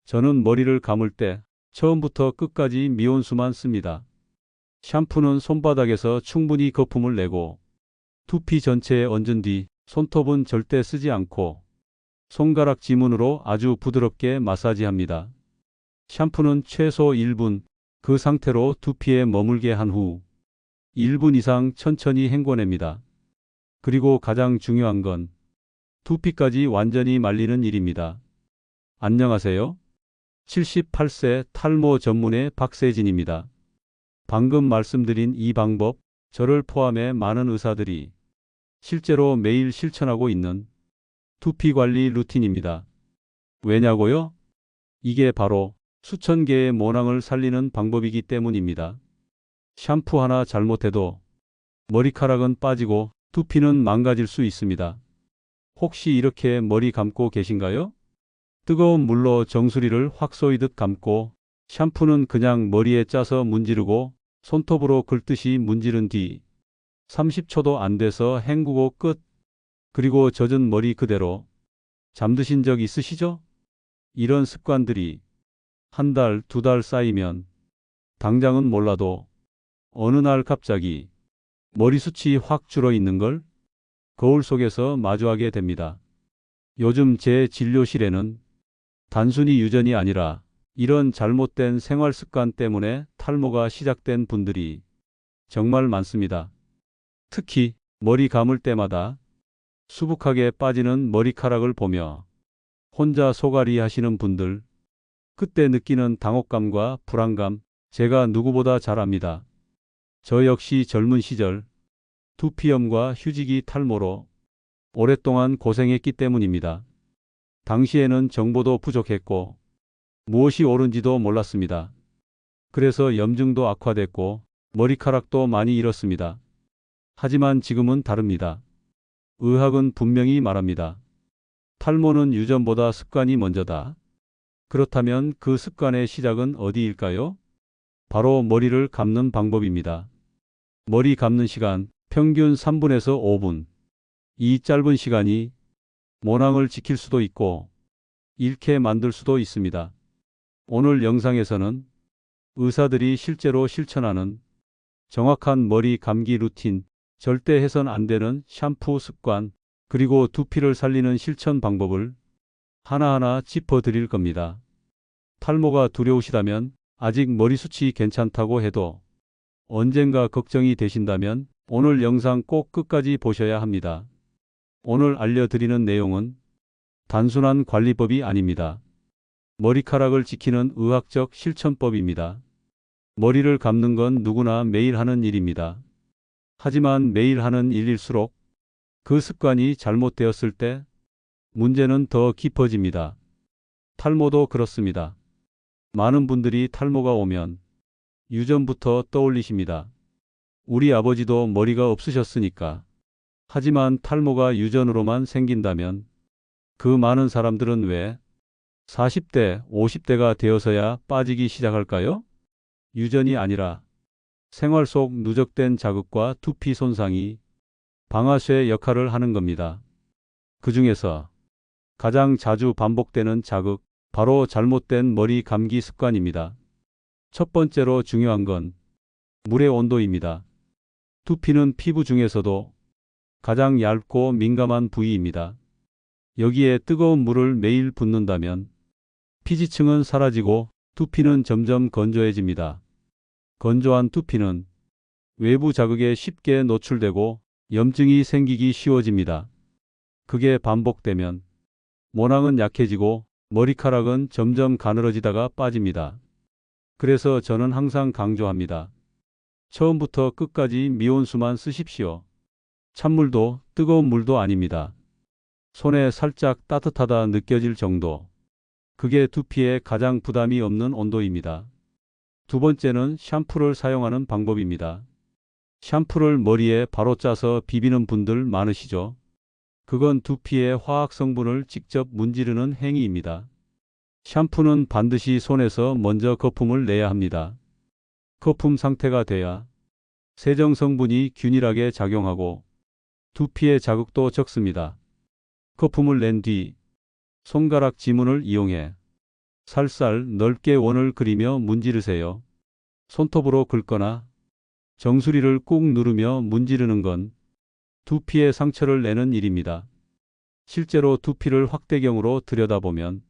저는 머리를 감을 때 처음부터 끝까지 미온수만 씁니다. 샴푸는 손바닥에서 충분히 거품을 내고 두피 전체에 얹은 뒤 손톱은 절대 쓰지 않고 손가락 지문으로 아주 부드럽게 마사지합니다. 샴푸는 최소 1분 그 상태로 두피에 머물게 한 후 1분 이상 천천히 헹궈냅니다. 그리고 가장 중요한 건 두피까지 완전히 말리는 일입니다. 안녕하세요. 78세 탈모 전문의 박세진입니다. 방금 말씀드린 이 방법, 저를 포함해 많은 의사들이 실제로 매일 실천하고 있는 두피 관리 루틴입니다. 왜냐고요? 이게 바로 수천 개의 모낭을 살리는 방법이기 때문입니다. 샴푸 하나 잘못해도 머리카락은 빠지고 두피는 망가질 수 있습니다. 혹시 이렇게 머리 감고 계신가요? 뜨거운 물로 정수리를 확 쏘이듯 감고 샴푸는 그냥 머리에 짜서 문지르고 손톱으로 긁듯이 문지른 뒤 30초도 안 돼서 헹구고 끝. 그리고 젖은 머리 그대로 잠드신 적 있으시죠? 이런 습관들이 한 달, 두 달 쌓이면 당장은 몰라도 어느 날 갑자기 머리숱이 확 줄어 있는 걸 거울 속에서 마주하게 됩니다. 요즘 제 진료실에는 단순히 유전이 아니라 이런 잘못된 생활 습관 때문에 탈모가 시작된 분들이 정말 많습니다. 특히 머리 감을 때마다 수북하게 빠지는 머리카락을 보며 혼자 소갈이 하시는 분들, 그때 느끼는 당혹감과 불안감, 제가 누구보다 잘 압니다. 저 역시 젊은 시절 두피염과 휴지기 탈모로 오랫동안 고생했기 때문입니다. 당시에는 정보도 부족했고 무엇이 옳은지도 몰랐습니다. 그래서 염증도 악화됐고 머리카락도 많이 잃었습니다. 하지만 지금은 다릅니다. 의학은 분명히 말합니다. 탈모는 유전보다 습관이 먼저다. 그렇다면 그 습관의 시작은 어디일까요? 바로 머리를 감는 방법입니다. 머리 감는 시간 평균 3분에서 5분. 이 짧은 시간이 모낭을 지킬 수도 있고 잃게 만들 수도 있습니다. 오늘 영상에서는 의사들이 실제로 실천하는 정확한 머리 감기 루틴, 절대 해선 안 되는 샴푸 습관, 그리고 두피를 살리는 실천 방법을 하나하나 짚어드릴 겁니다. 탈모가 두려우시다면, 아직 머리숱이 괜찮다고 해도 언젠가 걱정이 되신다면 오늘 영상 꼭 끝까지 보셔야 합니다. 오늘 알려드리는 내용은 단순한 관리법이 아닙니다. 머리카락을 지키는 의학적 실천법입니다. 머리를 감는 건 누구나 매일 하는 일입니다. 하지만 매일 하는 일일수록 그 습관이 잘못되었을 때 문제는 더 깊어집니다. 탈모도 그렇습니다. 많은 분들이 탈모가 오면 유전부터 떠올리십니다. 우리 아버지도 머리가 없으셨으니까. 하지만 탈모가 유전으로만 생긴다면 그 많은 사람들은 왜 40대, 50대가 되어서야 빠지기 시작할까요? 유전이 아니라 생활 속 누적된 자극과 두피 손상이 방아쇠 역할을 하는 겁니다. 그 중에서 가장 자주 반복되는 자극, 바로 잘못된 머리 감기 습관입니다. 첫 번째로 중요한 건 물의 온도입니다. 두피는 피부 중에서도 가장 얇고 민감한 부위입니다. 여기에 뜨거운 물을 매일 붓는다면 피지층은 사라지고 두피는 점점 건조해집니다. 건조한 두피는 외부 자극에 쉽게 노출되고 염증이 생기기 쉬워집니다. 그게 반복되면 모낭은 약해지고 머리카락은 점점 가늘어지다가 빠집니다. 그래서 저는 항상 강조합니다. 처음부터 끝까지 미온수만 쓰십시오. 찬물도 뜨거운 물도 아닙니다. 손에 살짝 따뜻하다 느껴질 정도. 그게 두피에 가장 부담이 없는 온도입니다. 두 번째는 샴푸를 사용하는 방법입니다. 샴푸를 머리에 바로 짜서 비비는 분들 많으시죠? 그건 두피의 화학 성분을 직접 문지르는 행위입니다. 샴푸는 반드시 손에서 먼저 거품을 내야 합니다. 거품 상태가 돼야 세정 성분이 균일하게 작용하고 두피의 자극도 적습니다. 거품을 낸 뒤 손가락 지문을 이용해 살살 넓게 원을 그리며 문지르세요. 손톱으로 긁거나 정수리를 꾹 누르며 문지르는 건 두피에 상처를 내는 일입니다. 실제로 두피를 확대경으로 들여다보면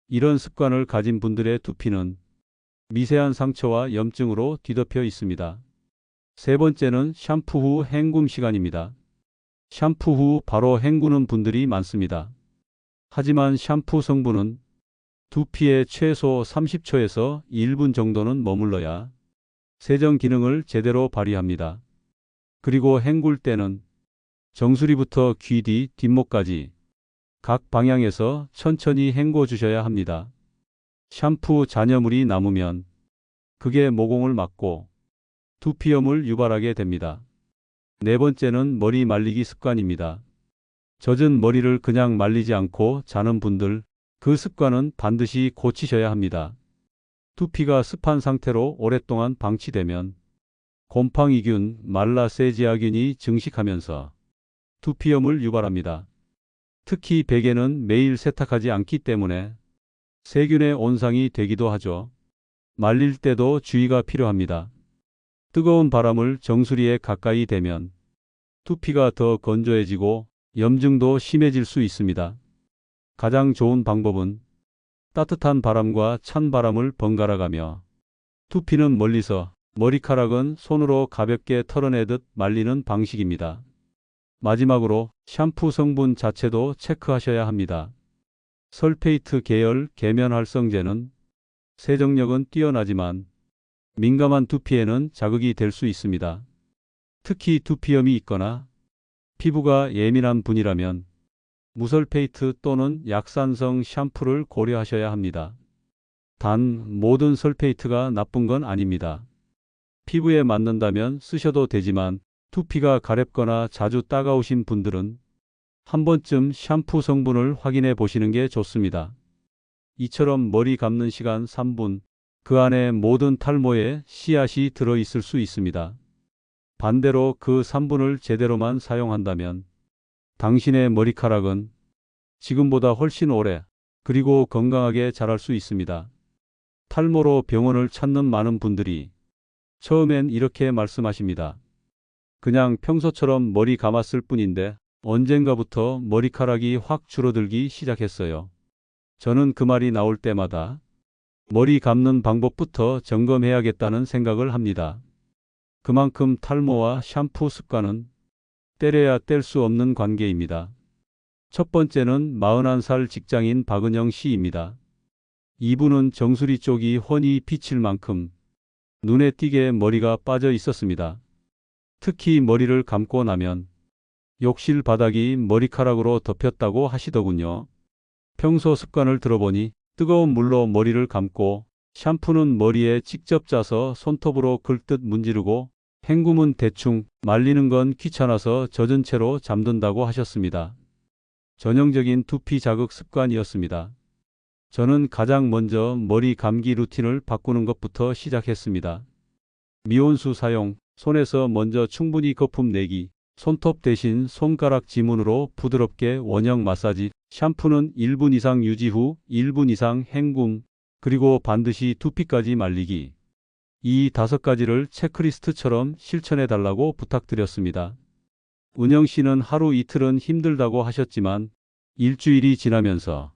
이런 습관을 가진 분들의 두피는 미세한 상처와 염증으로 뒤덮여 있습니다. 세 번째는 샴푸 후 헹굼 시간입니다. 샴푸 후 바로 헹구는 분들이 많습니다. 하지만 샴푸 성분은 두피에 최소 30초에서 1분 정도는 머물러야 세정 기능을 제대로 발휘합니다. 그리고 헹굴 때는 정수리부터 귀 뒤 뒷목까지 각 방향에서 천천히 헹궈 주셔야 합니다. 샴푸 잔여물이 남으면 그게 모공을 막고 두피염을 유발하게 됩니다. 네 번째는 머리 말리기 습관입니다. 젖은 머리를 그냥 말리지 않고 자는 분들, 그 습관은 반드시 고치셔야 합니다. 두피가 습한 상태로 오랫동안 방치되면 곰팡이균, 말라세지아균이 증식하면서 두피염을 유발합니다. 특히 베개는 매일 세탁하지 않기 때문에 세균의 온상이 되기도 하죠. 말릴 때도 주의가 필요합니다. 뜨거운 바람을 정수리에 가까이 대면 두피가 더 건조해지고 염증도 심해질 수 있습니다. 가장 좋은 방법은 따뜻한 바람과 찬 바람을 번갈아 가며 두피는 멀리서 머리카락은 손으로 가볍게 털어내듯 말리는 방식입니다. 마지막으로 샴푸 성분 자체도 체크하셔야 합니다. 설페이트 계열 계면활성제는 세정력은 뛰어나지만 민감한 두피에는 자극이 될 수 있습니다. 특히 두피염이 있거나 피부가 예민한 분이라면 무설페이트 또는 약산성 샴푸를 고려하셔야 합니다. 단 모든 설페이트가 나쁜 건 아닙니다. 피부에 맞는다면 쓰셔도 되지만 두피가 가렵거나 자주 따가우신 분들은 한 번쯤 샴푸 성분을 확인해 보시는 게 좋습니다. 이처럼 머리 감는 시간 3분, 그 안에 모든 탈모에 씨앗이 들어 있을 수 있습니다. 반대로 그 3분을 제대로만 사용한다면 당신의 머리카락은 지금보다 훨씬 오래 그리고 건강하게 자랄 수 있습니다. 탈모로 병원을 찾는 많은 분들이 처음엔 이렇게 말씀하십니다. 그냥 평소처럼 머리 감았을 뿐인데 언젠가부터 머리카락이 확 줄어들기 시작했어요. 저는 그 말이 나올 때마다 머리 감는 방법부터 점검해야겠다는 생각을 합니다. 그만큼 탈모와 샴푸 습관은 때려야 뗄 수 없는 관계입니다. 첫 번째는 41살 직장인 박은영 씨입니다. 이분은 정수리 쪽이 훤히 비칠 만큼 눈에 띄게 머리가 빠져 있었습니다. 특히 머리를 감고 나면 욕실 바닥이 머리카락으로 덮였다고 하시더군요. 평소 습관을 들어보니 뜨거운 물로 머리를 감고 샴푸는 머리에 직접 짜서 손톱으로 긁듯 문지르고 헹굼은 대충, 말리는 건 귀찮아서 젖은 채로 잠든다고 하셨습니다. 전형적인 두피 자극 습관이었습니다. 저는 가장 먼저 머리 감기 루틴을 바꾸는 것부터 시작했습니다. 미온수 사용, 손에서 먼저 충분히 거품 내기, 손톱 대신 손가락 지문으로 부드럽게 원형 마사지, 샴푸는 1분 이상 유지 후 1분 이상 헹굼, 그리고 반드시 두피까지 말리기. 이 5가지를 체크리스트처럼 실천해 달라고 부탁드렸습니다. 은영 씨는 하루 이틀은 힘들다고 하셨지만 일주일이 지나면서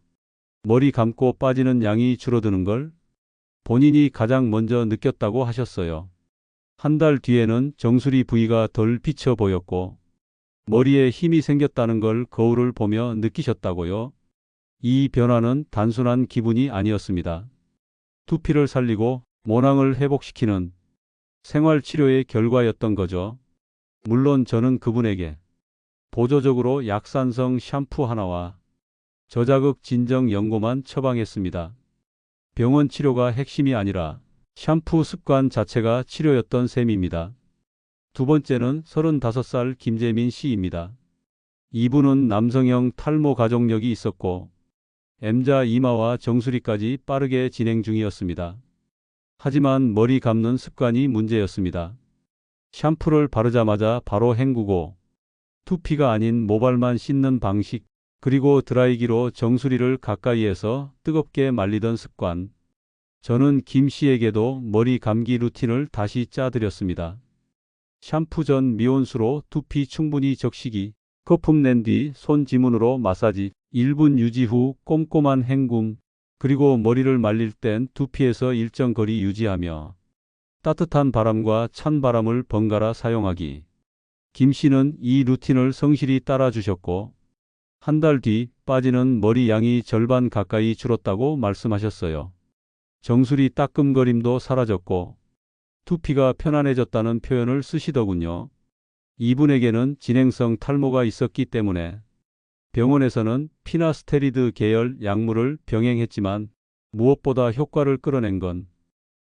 머리 감고 빠지는 양이 줄어드는 걸 본인이 가장 먼저 느꼈다고 하셨어요. 한 달 뒤에는 정수리 부위가 덜 비쳐 보였고 머리에 힘이 생겼다는 걸 거울을 보며 느끼셨다고요. 이 변화는 단순한 기분이 아니었습니다. 두피를 살리고 모낭을 회복시키는 생활치료의 결과였던 거죠. 물론 저는 그분에게 보조적으로 약산성 샴푸 하나와 저자극 진정 연고만 처방했습니다. 병원 치료가 핵심이 아니라 샴푸 습관 자체가 치료였던 셈입니다. 두 번째는 35살 김재민 씨입니다. 이분은 남성형 탈모 가족력이 있었고 M자 이마와 정수리까지 빠르게 진행 중이었습니다. 하지만 머리 감는 습관이 문제였습니다. 샴푸를 바르자마자 바로 헹구고 두피가 아닌 모발만 씻는 방식, 그리고 드라이기로 정수리를 가까이에서 뜨겁게 말리던 습관. 저는 김 씨에게도 머리 감기 루틴을 다시 짜드렸습니다. 샴푸 전 미온수로 두피 충분히 적시기, 거품 낸 뒤 손 지문으로 마사지, 1분 유지 후 꼼꼼한 헹굼, 그리고 머리를 말릴 땐 두피에서 일정 거리 유지하며 따뜻한 바람과 찬 바람을 번갈아 사용하기. 김 씨는 이 루틴을 성실히 따라주셨고 한 달 뒤 빠지는 머리 양이 절반 가까이 줄었다고 말씀하셨어요. 정수리 따끔거림도 사라졌고 두피가 편안해졌다는 표현을 쓰시더군요. 이분에게는 진행성 탈모가 있었기 때문에 병원에서는 피나스테리드 계열 약물을 병행했지만 무엇보다 효과를 끌어낸 건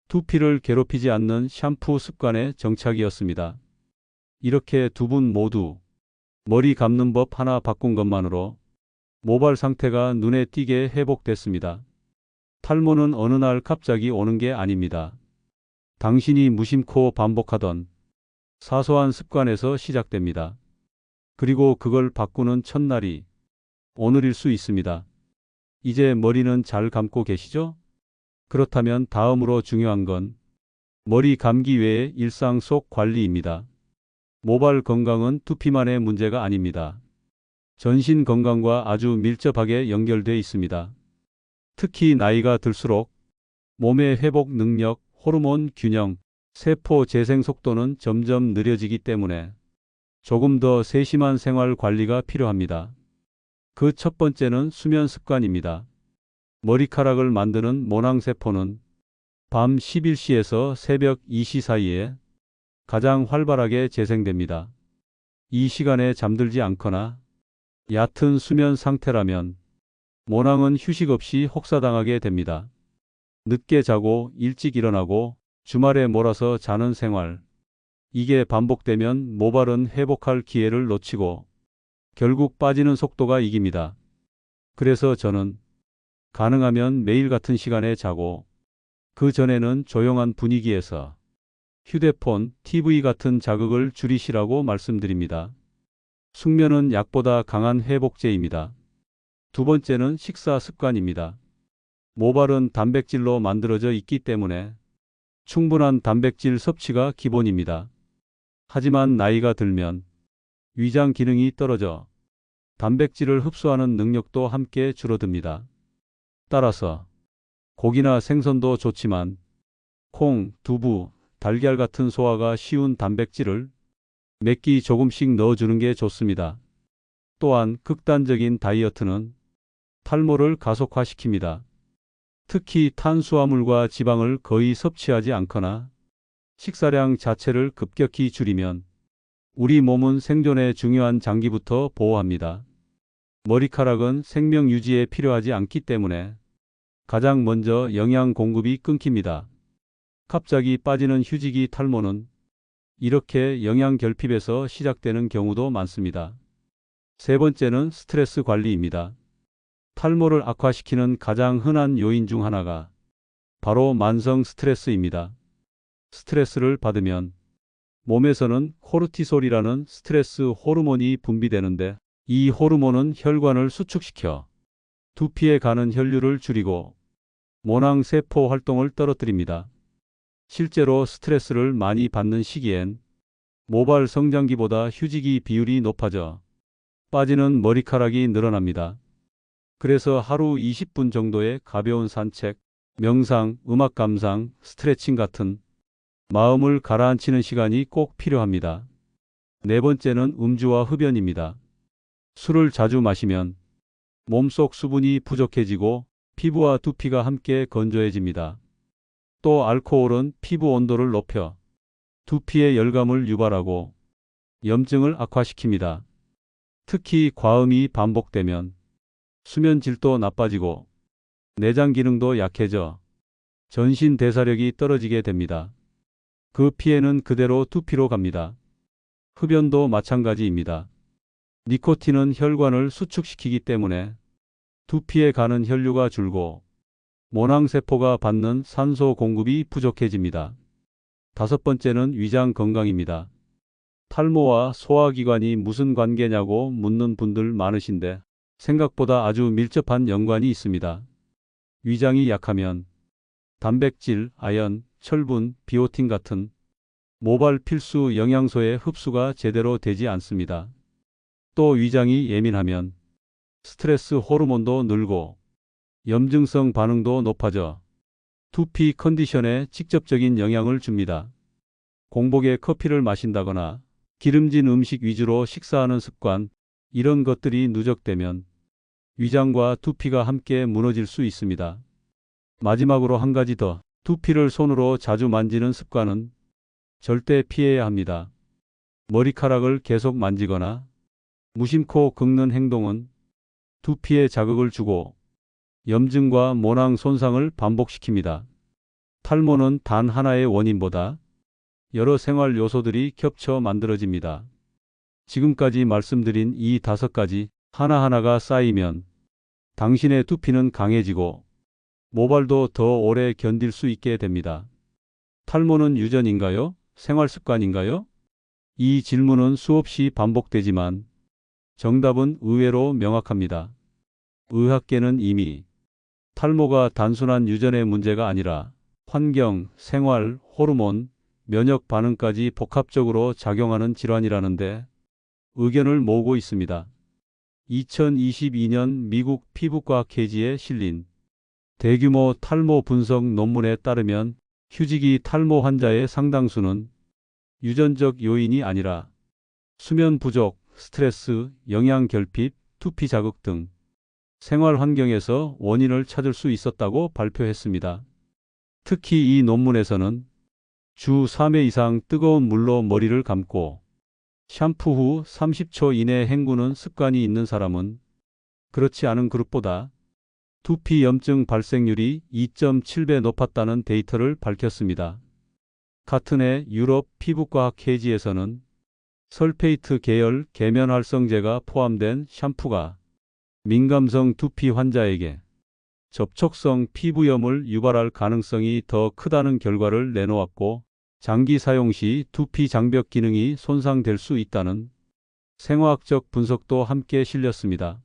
두피를 괴롭히지 않는 샴푸 습관의 정착이었습니다. 이렇게 두 분 모두 머리 감는 법 하나 바꾼 것만으로 모발 상태가 눈에 띄게 회복됐습니다. 탈모는 어느 날 갑자기 오는 게 아닙니다. 당신이 무심코 반복하던 사소한 습관에서 시작됩니다. 그리고 그걸 바꾸는 첫날이 오늘일 수 있습니다. 이제 머리는 잘 감고 계시죠? 그렇다면 다음으로 중요한 건 머리 감기 외의 일상 속 관리입니다. 모발 건강은 두피만의 문제가 아닙니다. 전신 건강과 아주 밀접하게 연결돼 있습니다. 특히 나이가 들수록 몸의 회복 능력, 호르몬 균형, 세포 재생 속도는 점점 느려지기 때문에 조금 더 세심한 생활 관리가 필요합니다. 그 첫 번째는 수면 습관입니다. 머리카락을 만드는 모낭세포는 밤 11시에서 새벽 2시 사이에 가장 활발하게 재생됩니다. 이 시간에 잠들지 않거나 얕은 수면 상태라면 모낭은 휴식 없이 혹사당하게 됩니다. 늦게 자고 일찍 일어나고 주말에 몰아서 자는 생활. 이게 반복되면 모발은 회복할 기회를 놓치고 결국 빠지는 속도가 이깁니다. 그래서 저는 가능하면 매일 같은 시간에 자고 그 전에는 조용한 분위기에서 휴대폰, TV 같은 자극을 줄이시라고 말씀드립니다. 숙면은 약보다 강한 회복제입니다. 두 번째는 식사 습관입니다. 모발은 단백질로 만들어져 있기 때문에 충분한 단백질 섭취가 기본입니다. 하지만 나이가 들면 위장 기능이 떨어져 단백질을 흡수하는 능력도 함께 줄어듭니다. 따라서 고기나 생선도 좋지만 콩, 두부, 달걀 같은 소화가 쉬운 단백질을 몇 끼 조금씩 넣어주는 게 좋습니다. 또한 극단적인 다이어트는 탈모를 가속화시킵니다. 특히 탄수화물과 지방을 거의 섭취하지 않거나 식사량 자체를 급격히 줄이면 우리 몸은 생존에 중요한 장기부터 보호합니다. 머리카락은 생명 유지에 필요하지 않기 때문에 가장 먼저 영양 공급이 끊깁니다. 갑자기 빠지는 휴지기 탈모는 이렇게 영양 결핍에서 시작되는 경우도 많습니다. 세 번째는 스트레스 관리입니다. 탈모를 악화시키는 가장 흔한 요인 중 하나가 바로 만성 스트레스입니다. 스트레스를 받으면 몸에서는 코르티솔이라는 스트레스 호르몬이 분비되는데 이 호르몬은 혈관을 수축시켜 두피에 가는 혈류를 줄이고 모낭 세포 활동을 떨어뜨립니다. 실제로 스트레스를 많이 받는 시기엔 모발 성장기보다 휴지기 비율이 높아져 빠지는 머리카락이 늘어납니다. 그래서 하루 20분 정도의 가벼운 산책, 명상, 음악 감상, 스트레칭 같은 마음을 가라앉히는 시간이 꼭 필요합니다. 네 번째는 음주와 흡연입니다. 술을 자주 마시면 몸속 수분이 부족해지고 피부와 두피가 함께 건조해집니다. 또 알코올은 피부 온도를 높여 두피의 열감을 유발하고 염증을 악화시킵니다. 특히 과음이 반복되면 수면 질도 나빠지고 내장 기능도 약해져 전신 대사력이 떨어지게 됩니다. 그 피해는 그대로 두피로 갑니다. 흡연도 마찬가지입니다. 니코틴은 혈관을 수축시키기 때문에 두피에 가는 혈류가 줄고 모낭세포가 받는 산소 공급이 부족해집니다. 다섯 번째는 위장 건강입니다. 탈모와 소화기관이 무슨 관계냐고 묻는 분들 많으신데 생각보다 아주 밀접한 연관이 있습니다. 위장이 약하면 단백질, 아연, 철분, 비오틴 같은 모발 필수 영양소의 흡수가 제대로 되지 않습니다. 또 위장이 예민하면 스트레스 호르몬도 늘고 염증성 반응도 높아져 두피 컨디션에 직접적인 영향을 줍니다. 공복에 커피를 마신다거나 기름진 음식 위주로 식사하는 습관, 이런 것들이 누적되면 위장과 두피가 함께 무너질 수 있습니다. 마지막으로 한 가지 더, 두피를 손으로 자주 만지는 습관은 절대 피해야 합니다. 머리카락을 계속 만지거나 무심코 긁는 행동은 두피에 자극을 주고 염증과 모낭 손상을 반복시킵니다. 탈모는 단 하나의 원인보다 여러 생활 요소들이 겹쳐 만들어집니다. 지금까지 말씀드린 이 5가지 하나하나가 쌓이면 당신의 두피는 강해지고 모발도 더 오래 견딜 수 있게 됩니다. 탈모는 유전인가요? 생활 습관인가요? 이 질문은 수없이 반복되지만 정답은 의외로 명확합니다. 의학계는 이미 탈모가 단순한 유전의 문제가 아니라 환경, 생활, 호르몬, 면역 반응까지 복합적으로 작용하는 질환이라는데 의견을 모으고 있습니다. 2022년 미국 피부과학회지에 실린 대규모 탈모 분석 논문에 따르면 휴지기 탈모 환자의 상당수는 유전적 요인이 아니라 수면 부족, 스트레스, 영양 결핍, 두피 자극 등 생활 환경에서 원인을 찾을 수 있었다고 발표했습니다. 특히 이 논문에서는 주 3회 이상 뜨거운 물로 머리를 감고 샴푸 후 30초 이내 헹구는 습관이 있는 사람은 그렇지 않은 그룹보다 두피 염증 발생률이 2.7배 높았다는 데이터를 밝혔습니다. 같은 해 유럽 피부과학회지에서는 설페이트 계열 계면활성제가 포함된 샴푸가 민감성 두피 환자에게 접촉성 피부염을 유발할 가능성이 더 크다는 결과를 내놓았고, 장기 사용 시 두피 장벽 기능이 손상될 수 있다는 생화학적 분석도 함께 실렸습니다.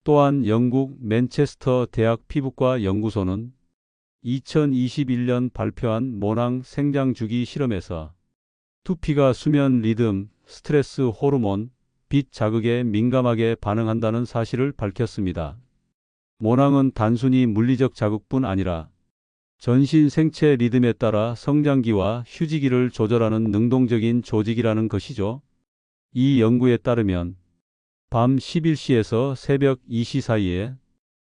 또한 영국 맨체스터 대학 피부과 연구소는 2021년 발표한 모낭 생장 주기 실험에서 두피가 수면 리듬, 스트레스 호르몬, 빛 자극에 민감하게 반응한다는 사실을 밝혔습니다. 모낭은 단순히 물리적 자극뿐 아니라 전신 생체 리듬에 따라 성장기와 휴지기를 조절하는 능동적인 조직이라는 것이죠. 이 연구에 따르면 밤 11시에서 새벽 2시 사이에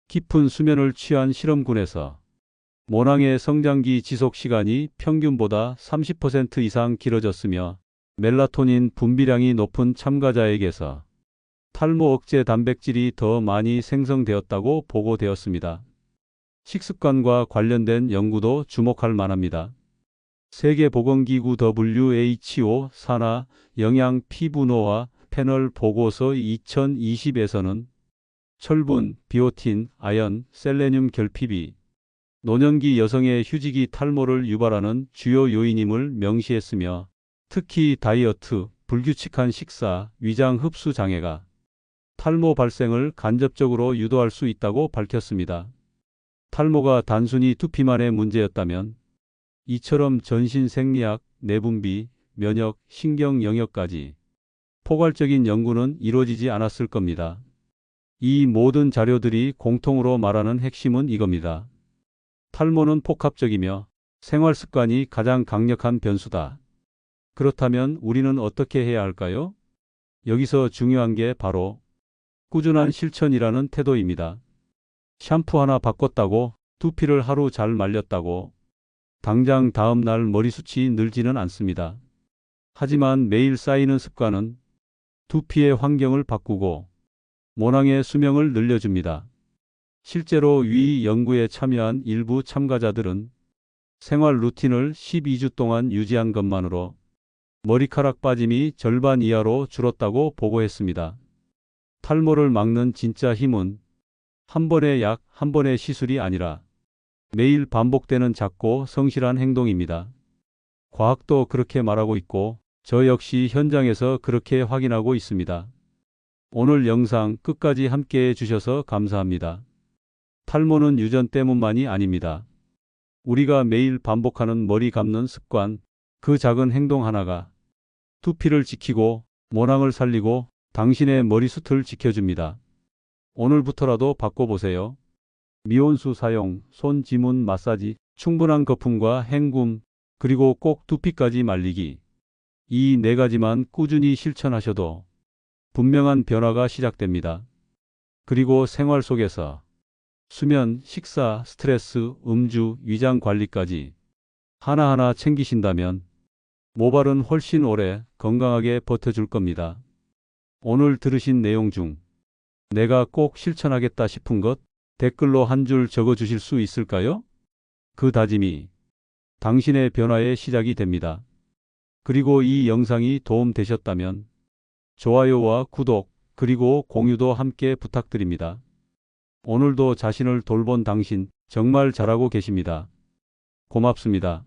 깊은 수면을 취한 실험군에서 모낭의 성장기 지속 시간이 평균보다 30% 이상 길어졌으며 멜라토닌 분비량이 높은 참가자에게서 탈모 억제 단백질이 더 많이 생성되었다고 보고되었습니다. 식습관과 관련된 연구도 주목할 만합니다. 세계보건기구 WHO 산하 영양 피부노화 패널 보고서 2020에서는 철분, 비오틴, 아연, 셀레늄 결핍이 노년기 여성의 휴지기 탈모를 유발하는 주요 요인임을 명시했으며, 특히 다이어트, 불규칙한 식사, 위장 흡수 장애가 탈모 발생을 간접적으로 유도할 수 있다고 밝혔습니다. 탈모가 단순히 두피만의 문제였다면 이처럼 전신 생리학, 내분비, 면역, 신경 영역까지 포괄적인 연구는 이루어지지 않았을 겁니다. 이 모든 자료들이 공통으로 말하는 핵심은 이겁니다. 탈모는 복합적이며 생활 습관이 가장 강력한 변수다. 그렇다면 우리는 어떻게 해야 할까요? 여기서 중요한 게 바로 꾸준한 실천이라는 태도입니다. 샴푸 하나 바꿨다고, 두피를 하루 잘 말렸다고 당장 다음 날 머리숱이 늘지는 않습니다. 하지만 매일 쌓이는 습관은 두피의 환경을 바꾸고 모낭의 수명을 늘려줍니다. 실제로 위 연구에 참여한 일부 참가자들은 생활 루틴을 12주 동안 유지한 것만으로 머리카락 빠짐이 절반 이하로 줄었다고 보고했습니다. 탈모를 막는 진짜 힘은 한 번의 약, 한 번의 시술이 아니라 매일 반복되는 작고 성실한 행동입니다. 과학도 그렇게 말하고 있고 저 역시 현장에서 그렇게 확인하고 있습니다. 오늘 영상 끝까지 함께 해주셔서 감사합니다. 탈모는 유전 때문만이 아닙니다. 우리가 매일 반복하는 머리 감는 습관, 그 작은 행동 하나가 두피를 지키고 모낭을 살리고 당신의 머리숱을 지켜줍니다. 오늘부터라도 바꿔보세요. 미온수 사용, 손 지문 마사지, 충분한 거품과 헹굼, 그리고 꼭 두피까지 말리기. 이 네 가지만 꾸준히 실천하셔도 분명한 변화가 시작됩니다. 그리고 생활 속에서 수면, 식사, 스트레스, 음주, 위장 관리까지 하나하나 챙기신다면 모발은 훨씬 오래 건강하게 버텨줄 겁니다. 오늘 들으신 내용 중 내가 꼭 실천하겠다 싶은 것 댓글로 한 줄 적어 주실 수 있을까요? 그 다짐이 당신의 변화의 시작이 됩니다. 그리고 이 영상이 도움 되셨다면 좋아요와 구독, 그리고 공유도 함께 부탁드립니다. 오늘도 자신을 돌본 당신 정말 잘하고 계십니다. 고맙습니다.